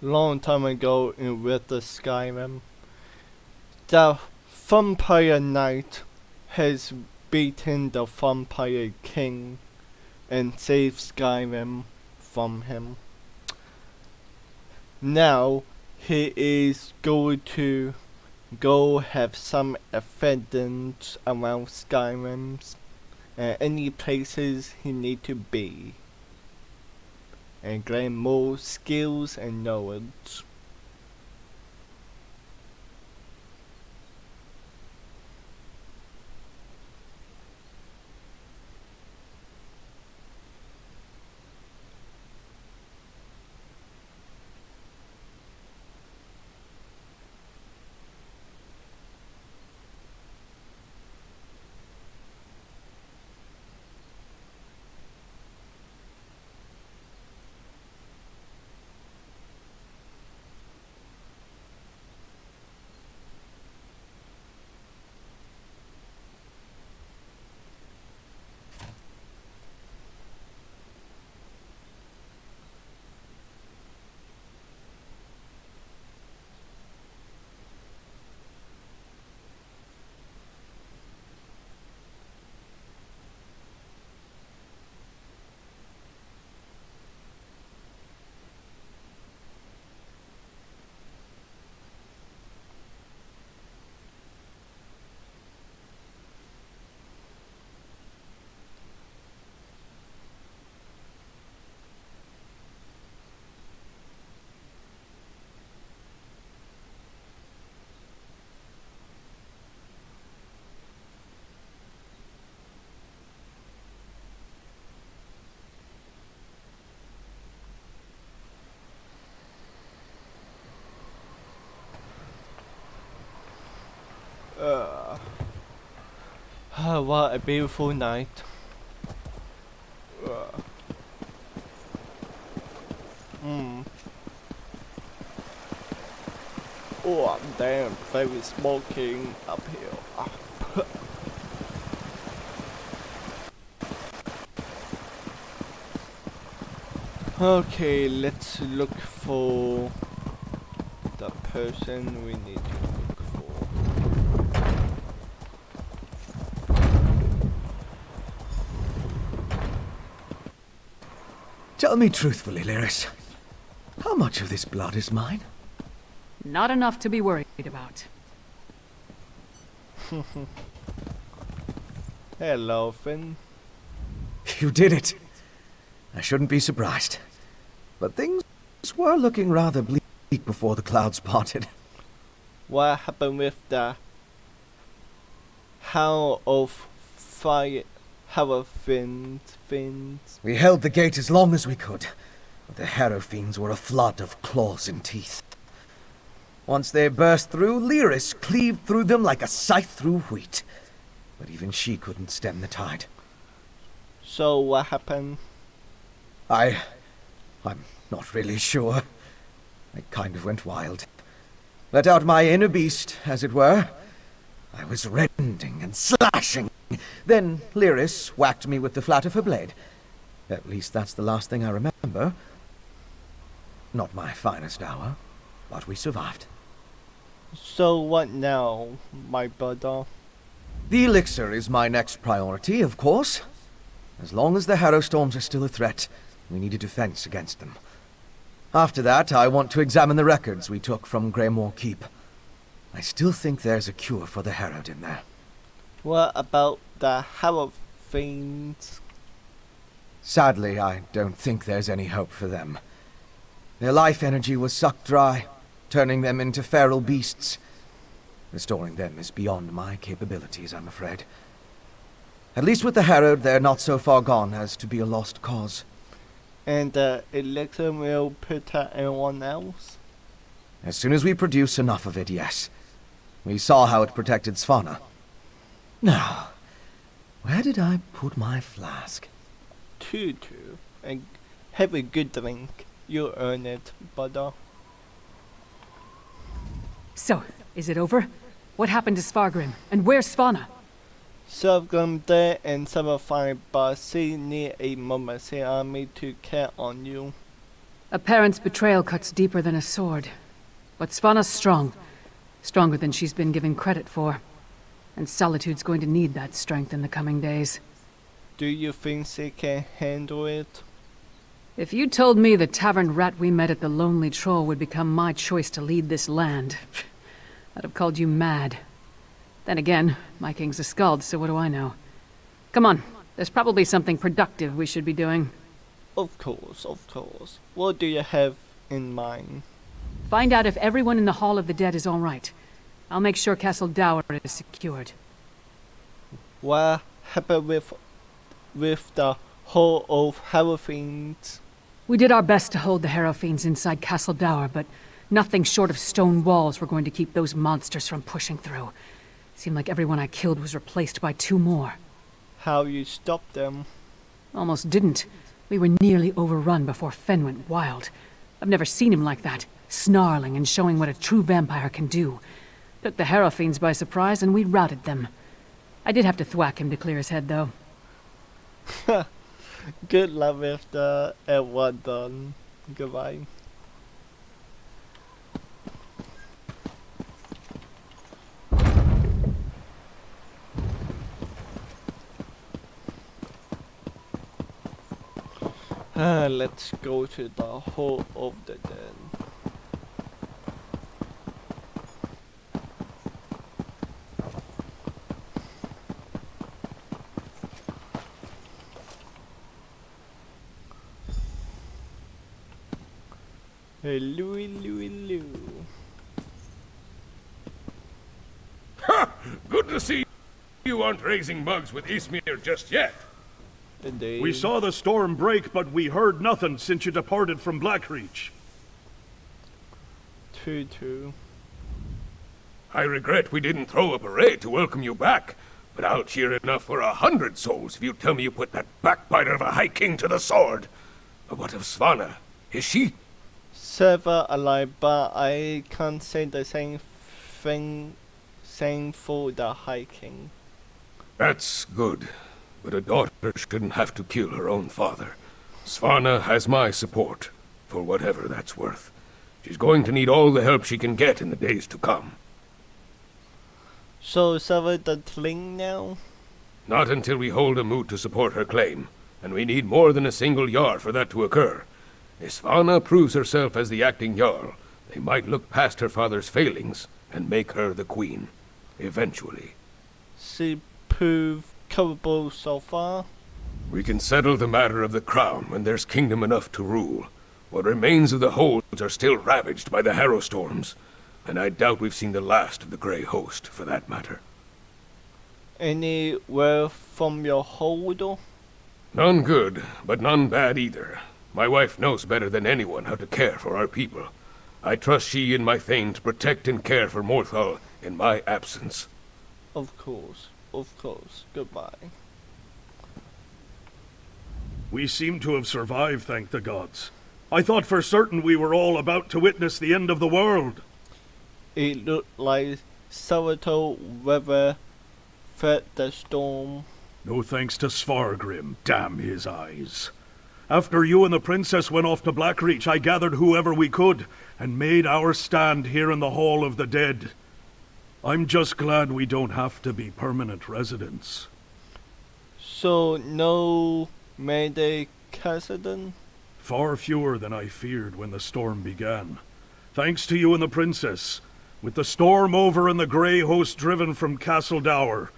long time ago in with the Skyrim. The Vampire Knight has beaten the Vampire King and saved Skyrim from him. Now he is going to go have some evidence around Skyrim and any places he need to be and gain more skills and knowledge. What a beautiful night. Mm. Oh, I'm damn very smoking up here. Okay, let's look for the person we need to look for. Tell me truthfully, Lyris, how much of this blood is mine? Not enough to be worried about. Hello, Finn. You did it. I shouldn't be surprised. But things were looking rather bleak before the clouds parted. What happened with the Howl of Fire? How fins? We held the gate as long as we could, but the Harrow fiends were a flood of claws and teeth. Once they burst through, Lyris cleaved through them like a scythe through wheat. But even she couldn't stem the tide. So what happened? I'm not really sure. I kind of went wild. Let out my inner beast, as it were. I was rending and slashing. Then Lyris whacked me with the flat of her blade. At least that's the last thing I remember. Not my finest hour, but we survived. So what now, my brother? The elixir is my next priority, of course. As long as the Harrow storms are still a threat, we need a defense against them. After that, I want to examine the records we took from Greymoor Keep. I still think there's a cure for the Harrowed in there. What about the Harrow fiends? Sadly, I don't think there's any hope for them. Their life energy was sucked dry, turning them into feral beasts. Restoring them is beyond my capabilities, I'm afraid. At least with the Harrowed, they're not so far gone as to be a lost cause. And the elixir will protect anyone else? As soon as we produce enough of it, yes. We saw how it protected Svanna. Now, where did I put my flask? Tutu, and have a good drink. You earn it, brother. So, is it over? What happened to Svargrim? And where's Svanna? Serve them there and some fine but see need a mercy army to care on you. A parent's betrayal cuts deeper than a sword. But Svanna's strong. Stronger than she's been given credit for. And Solitude's going to need that strength in the coming days. Do you think she can handle it? If you told me the tavern rat we met at the Lonely Troll would become my choice to lead this land, I'd have called you mad. Then again, my king's a skald, so what do I know? Come on, there's probably something productive we should be doing. Of course, of course. What do you have in mind? Find out if everyone in the Hall of the Dead is all right. I'll make sure Castle Dower is secured. What happened with the Hall of Hierophants? We did our best to hold the Hierophants inside Castle Dower, but nothing short of stone walls were going to keep those monsters from pushing through. Seemed like everyone I killed was replaced by 2 more. How you stopped them? Almost didn't. We were nearly overrun before Fen went wild. I've never seen him like that, snarling and showing what a true vampire can do. Took the Hierophants by surprise and we routed them. I did have to thwack him to clear his head, though. Good luck with the everyone done. Goodbye. Let's go to the Hall of the Dead. Hello, hello, hello. Ha! Good to see you aren't raising mugs with Ismir just yet. Indeed. We saw the storm break, but we heard nothing since you departed from Blackreach. True. I regret we didn't throw a parade to welcome you back, but I'll cheer enough for 100 souls if you tell me you put that backbiter of a High King to the sword. But what of Svanna? Is she? Server alive, but I can't say the same for the High King. That's good. But a daughter shouldn't have to kill her own father. Svanna has my support, for whatever that's worth. She's going to need all the help she can get in the days to come. So server the thing now? Not until we hold a moot to support her claim, and we need more than a single Jarl for that to occur. If Svanna proves herself as the acting Jarl, they might look past her father's failings and make her the queen. Eventually. She proved capable so far. We can settle the matter of the crown when there's kingdom enough to rule. What remains of the holds are still ravaged by the harrow storms, and I doubt we've seen the last of the Grey Host, for that matter. Any word from your hold? None good, but none bad either. My wife knows better than anyone how to care for our people. I trust she and my thane to protect and care for Morthal in my absence. Of course. Goodbye. We seem to have survived, thank the gods. I thought for certain we were all about to witness the end of the world. It looked like Salvatore weather fed the storm. No thanks to Svargrim, damn his eyes. After you and the princess went off to Blackreach, I gathered whoever we could, and made our stand here in the Hall of the Dead. I'm just glad we don't have to be permanent residents. So, no Mayday Cassidy? Far fewer than I feared when the storm began. Thanks to you and the princess. With the storm over and the Grey Host driven from Castle Dower,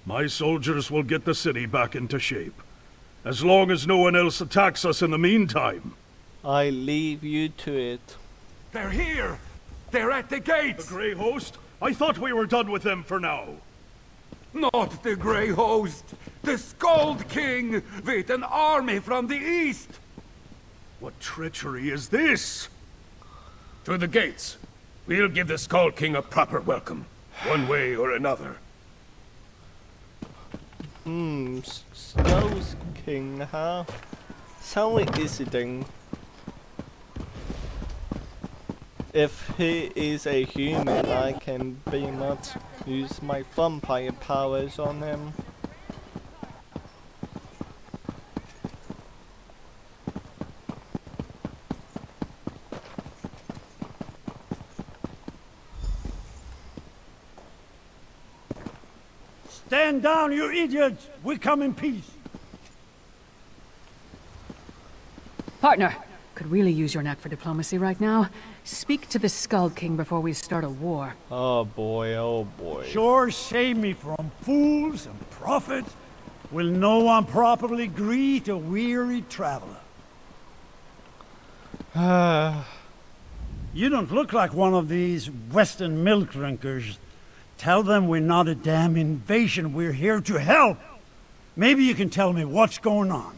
my soldiers will get the city back into shape. As long as no one else attacks us in the meantime. I leave you to it. They're here! They're at the gates! The Grey Host? I thought we were done with them for now. Not the Grey Host! The Skald King with an army from the east! What treachery is this? To the gates. We'll give the Skull King a proper welcome, one way or another. Skull King, huh? So interesting. If he is a human, I can pretty much use my vampire powers on him. Stand down, you idiots! We come in peace. Partner, could really use your knack for diplomacy right now. Speak to the Skald King before we start a war. Oh boy, oh boy. Sure save me from fools and prophets. Will no one properly greet a weary traveler? You don't look like one of these Western milk drinkers. Tell them we're not a damn invasion, we're here to help. Maybe you can tell me what's going on.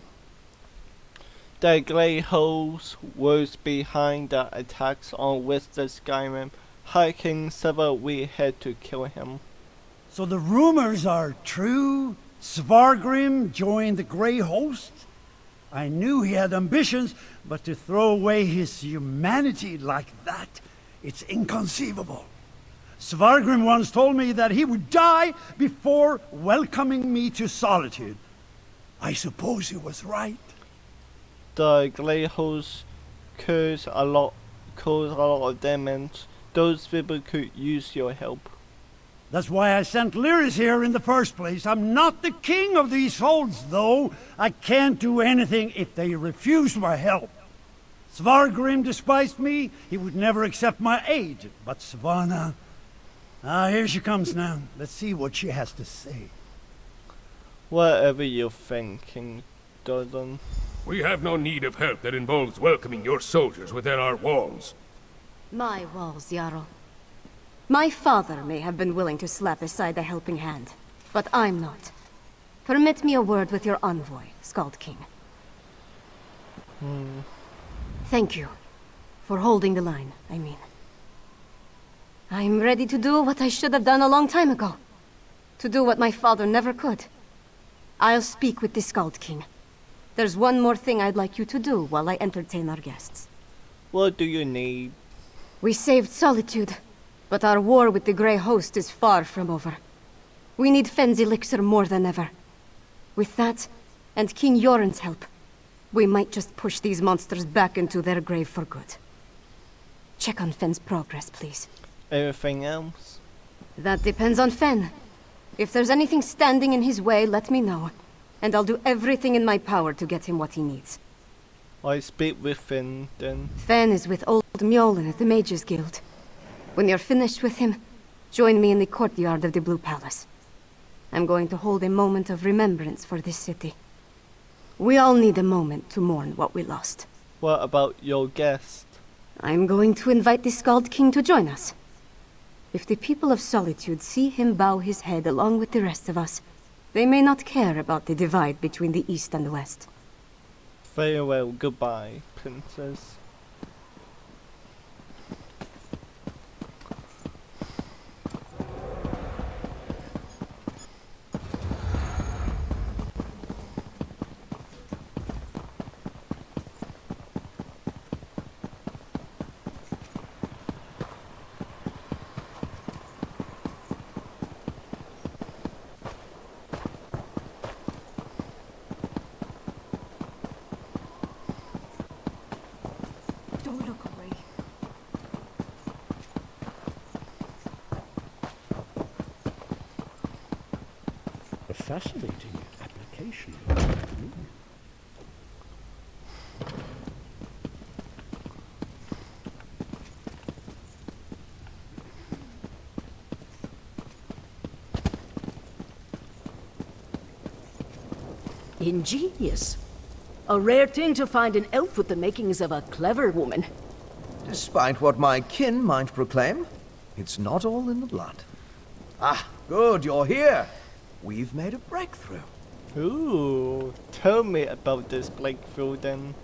The Grey Host was behind the attacks on Western Skyrim. High King said we had to kill him. So the rumors are true? Svargrim joined the Grey Host? I knew he had ambitions, but to throw away his humanity like that, it's inconceivable. Svargrim once told me that he would die before welcoming me to solitude. I suppose he was right. The Grey Host cause a lot of damage. Those people could use your help. That's why I sent Lyris here in the first place. I'm not the king of these holds, though. I can't do anything if they refuse my help. Svargrim despised me. He would never accept my aid. But Svanna... here she comes now. Let's see what she has to say. Whatever you're thinking, Dodon. We have no need of help that involves welcoming your soldiers within our walls. My walls, Jarl. My father may have been willing to slap aside a helping hand, but I'm not. Permit me a word with your envoy, Skald King. Thank you. For holding the line, I mean. I'm ready to do what I should have done a long time ago. To do what my father never could. I'll speak with the Skald King. There's one more thing I'd like you to do while I entertain our guests. What do you need? We saved Solitude, but our war with the Grey Host is far from over. We need Fenn's elixir more than ever. With that, and King Yoren's help, we might just push these monsters back into their grave for good. Check on Fenn's progress, please. Everything else? That depends on Fenn. If there's anything standing in his way, let me know. And I'll do everything in my power to get him what he needs. I speak with Finn, then. Fenn is with old Mjolnir at the Mages Guild. When you're finished with him, join me in the courtyard of the Blue Palace. I'm going to hold a moment of remembrance for this city. We all need a moment to mourn what we lost. What about your guest? I'm going to invite the Skald King to join us. If the people of Solitude see him bow his head along with the rest of us, they may not care about the divide between the East and the West. Farewell, goodbye, Princess. Don't look away. A fascinating application. Ingenious. A rare thing to find an elf with the makings of a clever woman. Despite what my kin might proclaim, it's not all in the blood. Ah, good, you're here. We've made a breakthrough. Ooh, tell me about this breakthrough then.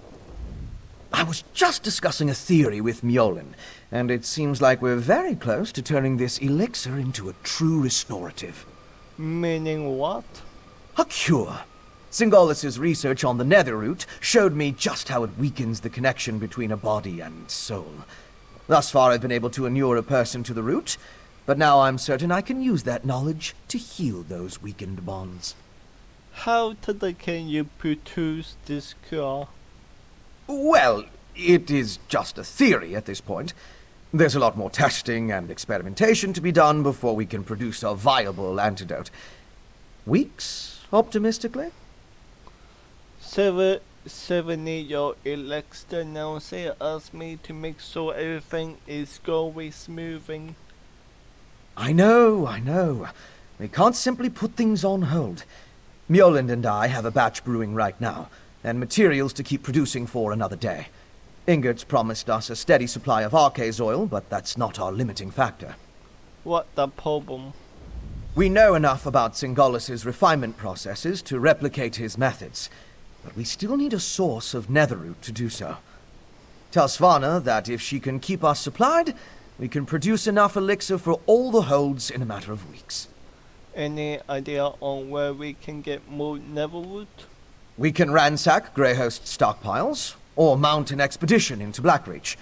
I was just discussing a theory with Mjolnir, and it seems like we're very close to turning this elixir into a true restorative. Meaning what? A cure. Singolis's research on the Netherroot showed me just how it weakens the connection between a body and soul. Thus far I've been able to inure a person to the root, but now I'm certain I can use that knowledge to heal those weakened bonds. How can you produce this cure? Well, it is just a theory at this point. There's a lot more testing and experimentation to be done before we can produce a viable antidote. Weeks, optimistically? 70 your elixir now say asked me to make sure everything is going smoothing. I know. We can't simply put things on hold. Mjolnir and I have a batch brewing right now, and materials to keep producing for another day. Ingrid's promised us a steady supply of Arcase oil, but that's not our limiting factor. What the problem? We know enough about Singolis's refinement processes to replicate his methods, but we still need a source of netherroot to do so. Tell Svanna that if she can keep us supplied, we can produce enough elixir for all the holds in a matter of weeks. Any idea on where we can get more netherroot? We can ransack Greyhost's stockpiles, or mount an expedition into Blackreach.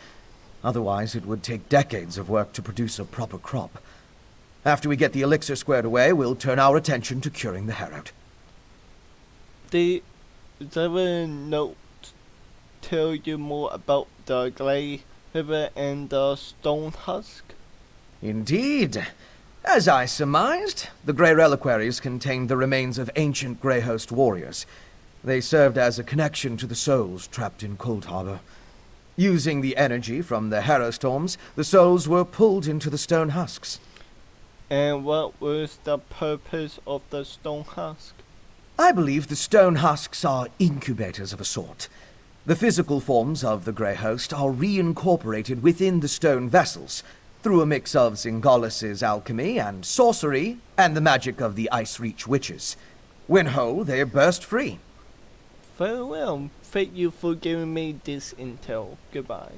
Otherwise, it would take decades of work to produce a proper crop. After we get the elixir squared away, we'll turn our attention to curing the Herald. Did the note tell you more about the Grey River and the Stone Husk? Indeed. As I surmised, the Grey Reliquaries contained the remains of ancient Greyhost warriors. They served as a connection to the souls trapped in Cold Harbor. Using the energy from the Harrowstorms, the souls were pulled into the stone husks. And what was the purpose of the Stone Husk? I believe the stone husks are incubators of a sort. The physical forms of the Grey Host are reincorporated within the stone vessels, through a mix of Singolis's alchemy and sorcery, and the magic of the Ice Reach witches. When whole, they burst free. Very well. Thank you for giving me this intel. Goodbye.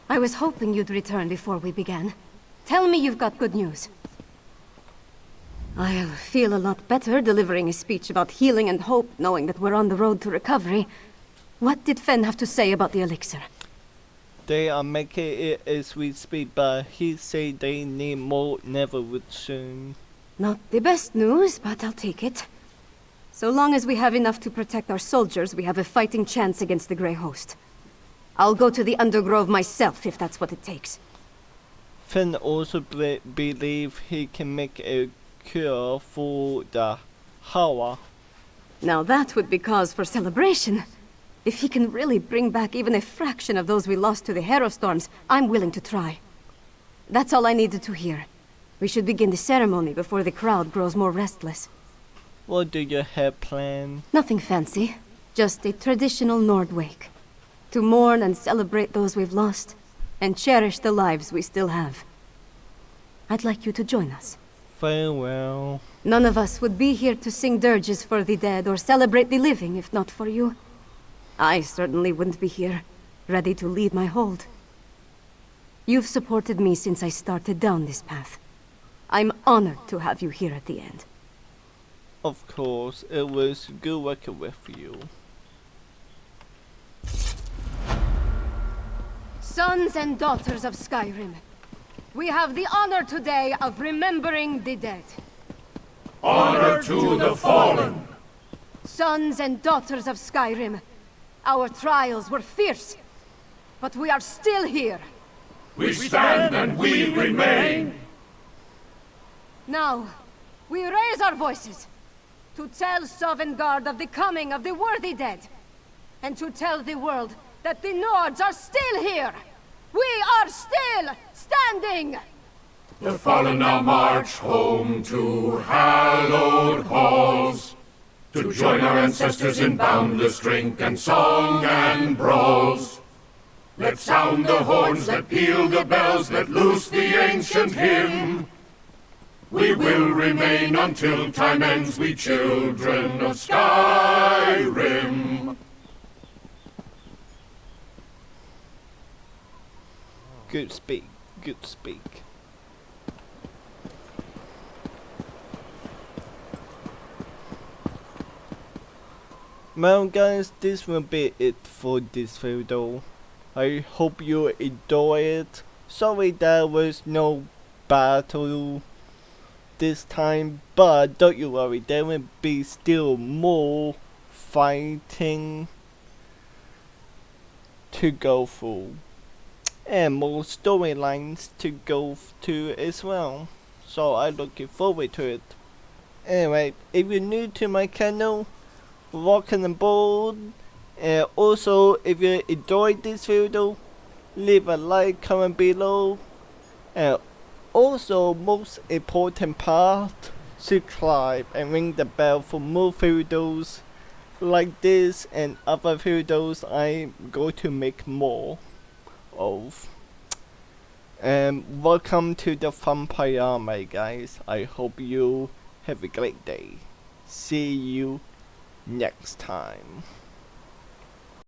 I was hoping you'd return before we began. Tell me you've got good news. I'll feel a lot better delivering a speech about healing and hope, knowing that we're on the road to recovery. What did Fen have to say about the elixir? They are making it as we speak, but he said they need more netherwood soon. Not the best news, but I'll take it. So long as we have enough to protect our soldiers, we have a fighting chance against the Grey Host. I'll go to the Undergrove myself, if that's what it takes. Finn also believe he can make a cure for the Hawa. Now that would be cause for celebration. If he can really bring back even a fraction of those we lost to the Harrowstorms, I'm willing to try. That's all I needed to hear. We should begin the ceremony before the crowd grows more restless. What do you have planned? Nothing fancy. Just a traditional Nord wake. To mourn and celebrate those we've lost, and cherish the lives we still have. I'd like you to join us. Very well. None of us would be here to sing dirges for the dead or celebrate the living if not for you. I certainly wouldn't be here, ready to lead my hold. You've supported me since I started down this path. I'm honored to have you here at the end. Of course, it was good working with you. Sons and daughters of Skyrim, we have the honor today of remembering the dead. Honor to the fallen! Sons and daughters of Skyrim, our trials were fierce, but we are still here. We stand and we remain! Now, we raise our voices to tell Sovngarde of the coming of the worthy dead, and to tell the world that the Nords are still here! We are still standing! The fallen now march home to hallowed halls, to join our ancestors in boundless drink and song and brawls. Let sound the horns, let peal the bells, let loose the ancient hymn. We will remain until time ends, we children of Skyrim. Good speak. Good speak. Well guys, this will be it for this video. I hope you enjoy it. Sorry there was no battle this time, but don't you worry, there will be still more fighting to go through. And more storylines to go to as well. So I'm looking forward to it. Anyway, if you're new to my channel, welcome aboard. And also, if you enjoyed this video, leave a like, comment below. And also, most important part, subscribe and ring the bell for more videos like this and other videos I'm going to make more of. And welcome to the Vampire Army, guys. I hope you have a great day. See you next time.